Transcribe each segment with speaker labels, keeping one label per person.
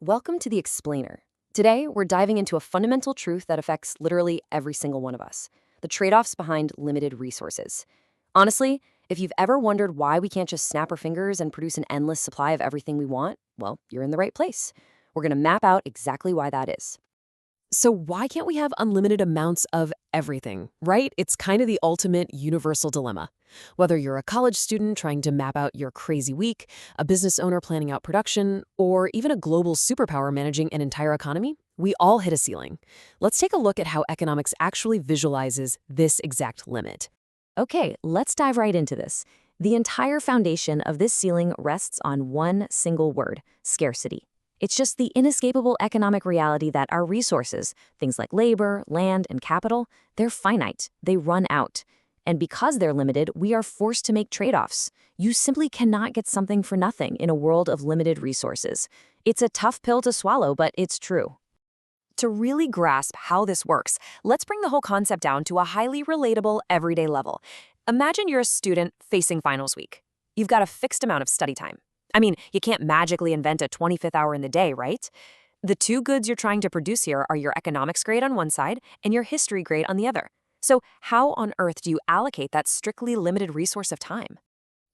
Speaker 1: Welcome to The Explainer. Today, we're diving into a fundamental truth that affects literally every single one of us: the trade-offs behind limited resources. Honestly, if you've ever wondered why we can't just snap our fingers and produce an endless supply of everything we want, well, you're in the right place. We're going to map out exactly why that is.
Speaker 2: So why can't we have unlimited amounts of everything, right? It's kind of the ultimate universal dilemma. Whether you're a college student trying to map out your crazy week, a business owner planning out production, or even a global superpower managing an entire economy, we all hit a ceiling. Let's take a look at how economics actually visualizes this exact limit.
Speaker 1: Okay, let's dive right into this. The entire foundation of this ceiling rests on one single word: scarcity. It's just the inescapable economic reality that our resources, things like labor, land, and capital, they're finite. They run out. And because they're limited, we are forced to make trade-offs. You simply cannot get something for nothing in a world of limited resources. It's a tough pill to swallow, but it's true. To really grasp how this works, let's bring the whole concept down to a highly relatable, everyday level. Imagine you're a student facing finals week. You've got a fixed amount of study time. I mean, you can't magically invent a 25th hour in the day, right? The two goods you're trying to produce here are your economics grade on one side and your history grade on the other. So how on earth do you allocate that strictly limited resource of time?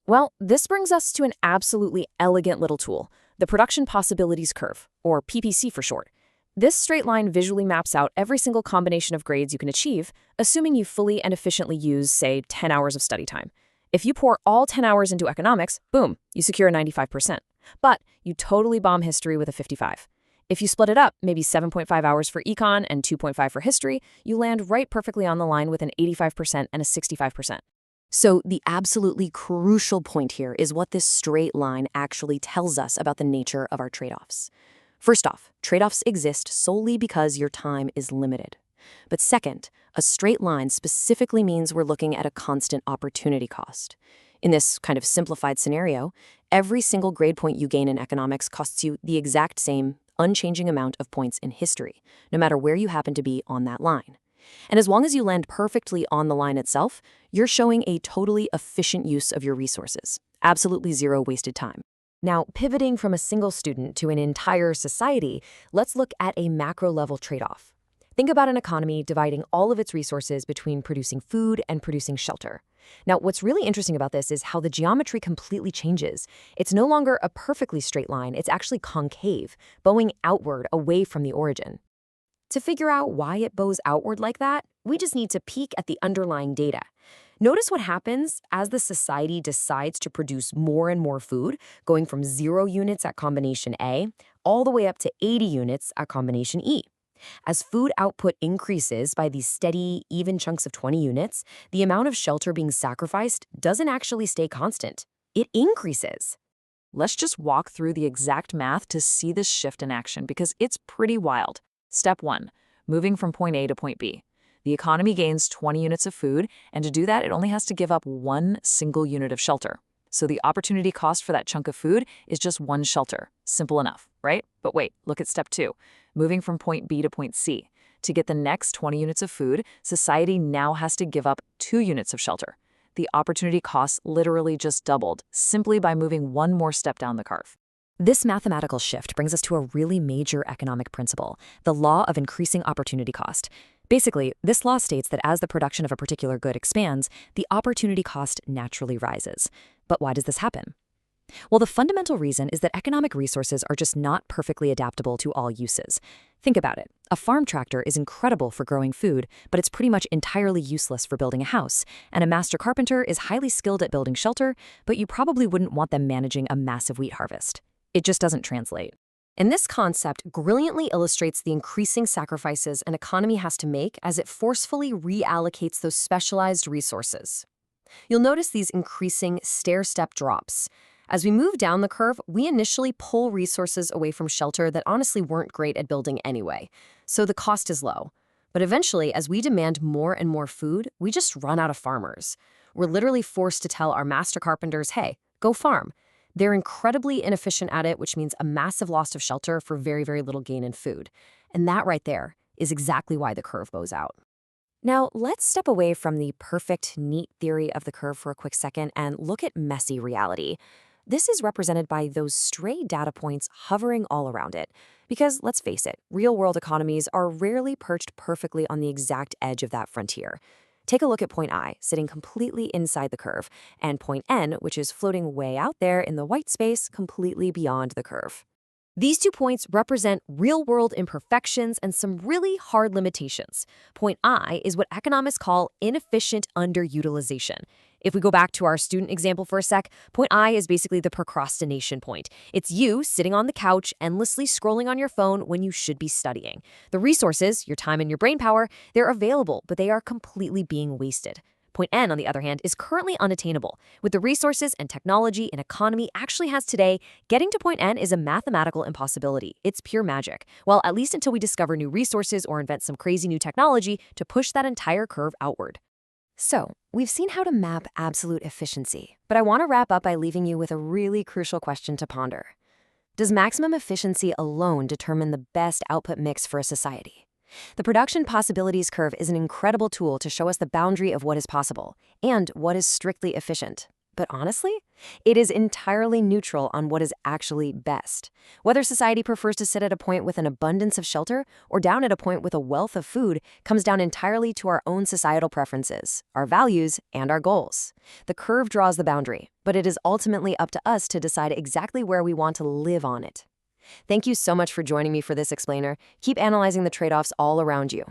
Speaker 1: Well, this brings us to an absolutely elegant little tool: the Production Possibilities Curve, or PPC for short. This straight line visually maps out every single combination of grades you can achieve, assuming you fully and efficiently use, say, 10 hours of study time. If you pour all 10 hours into economics, boom, you secure a 95%. But you totally bomb history with a 55. If you split it up, maybe 7.5 hours for econ and 2.5 for history, you land right perfectly on the line with an 85% and a 65%. So the absolutely crucial point here is what this straight line actually tells us about the nature of our trade-offs. First off, trade-offs exist solely because your time is limited. But second, a straight line specifically means we're looking at a constant opportunity cost. In this kind of simplified scenario, every single grade point you gain in economics costs you the exact same, unchanging amount of points in history, no matter where you happen to be on that line. And as long as you land perfectly on the line itself, you're showing a totally efficient use of your resources. Absolutely zero wasted time. Now, pivoting from a single student to an entire society, let's look at a macro-level trade-off. Think about an economy dividing all of its resources between producing food and producing shelter. Now, what's really interesting about this is how the geometry completely changes. It's no longer a perfectly straight line, it's actually concave, bowing outward away from the origin. To figure out why it bows outward like that, we just need to peek at the underlying data. Notice what happens as the society decides to produce more and more food, going from 0 units at combination A all the way up to 80 units at combination E. As food output increases by these steady, even chunks of 20 units, the amount of shelter being sacrificed doesn't actually stay constant. It increases.
Speaker 3: Let's just walk through the exact math to see this shift in action because it's pretty wild. Step 1. Moving from point A to point B. The economy gains 20 units of food, and to do that, it only has to give up one single unit of shelter. So the opportunity cost for that chunk of food is just one shelter. Simple enough, right? But wait, look at step 2. Moving from point B to point C. To get the next 20 units of food, society now has to give up 2 units of shelter. The opportunity cost literally just doubled, simply by moving one more step down the curve.
Speaker 1: This mathematical shift brings us to a really major economic principle: the law of increasing opportunity cost. Basically, this law states that as the production of a particular good expands, the opportunity cost naturally rises. But why does this happen? Well, the fundamental reason is that economic resources are just not perfectly adaptable to all uses. Think about it. A farm tractor is incredible for growing food, but it's pretty much entirely useless for building a house. And a master carpenter is highly skilled at building shelter, but you probably wouldn't want them managing a massive wheat harvest. It just doesn't translate. And this concept brilliantly illustrates the increasing sacrifices an economy has to make as it forcefully reallocates those specialized resources. You'll notice these increasing stair-step drops. As we move down the curve, we initially pull resources away from shelter that honestly weren't great at building anyway, so the cost is low. But eventually, as we demand more and more food, we just run out of farmers. We're literally forced to tell our master carpenters, hey, go farm. They're incredibly inefficient at it, which means a massive loss of shelter for very, very little gain in food. And that right there is exactly why the curve bows out. Now, let's step away from the perfect, neat theory of the curve for a quick second and look at messy reality. This is represented by those stray data points hovering all around it. Because let's face it, real-world economies are rarely perched perfectly on the exact edge of that frontier. Take a look at point I, sitting completely inside the curve, and point N, which is floating way out there in the white space completely beyond the curve. These 2 points represent real-world imperfections and some really hard limitations. Point I is what economists call inefficient underutilization. If we go back to our student example for a sec, point I is basically the procrastination point. It's you sitting on the couch, endlessly scrolling on your phone when you should be studying. The resources, your time and your brain power, they're available, but they are completely being wasted. Point N, on the other hand, is currently unattainable. With the resources and technology an economy actually has today, getting to point N is a mathematical impossibility. It's pure magic. Well, at least until we discover new resources or invent some crazy new technology to push that entire curve outward. So, we've seen how to map absolute efficiency, but I want to wrap up by leaving you with a really crucial question to ponder. Does maximum efficiency alone determine the best output mix for a society? The production possibilities curve is an incredible tool to show us the boundary of what is possible and what is strictly efficient. But honestly, it is entirely neutral on what is actually best. Whether society prefers to sit at a point with an abundance of shelter or down at a point with a wealth of food comes down entirely to our own societal preferences, our values, and our goals. The curve draws the boundary, but it is ultimately up to us to decide exactly where we want to live on it. Thank you so much for joining me for this explainer. Keep analyzing the trade-offs all around you.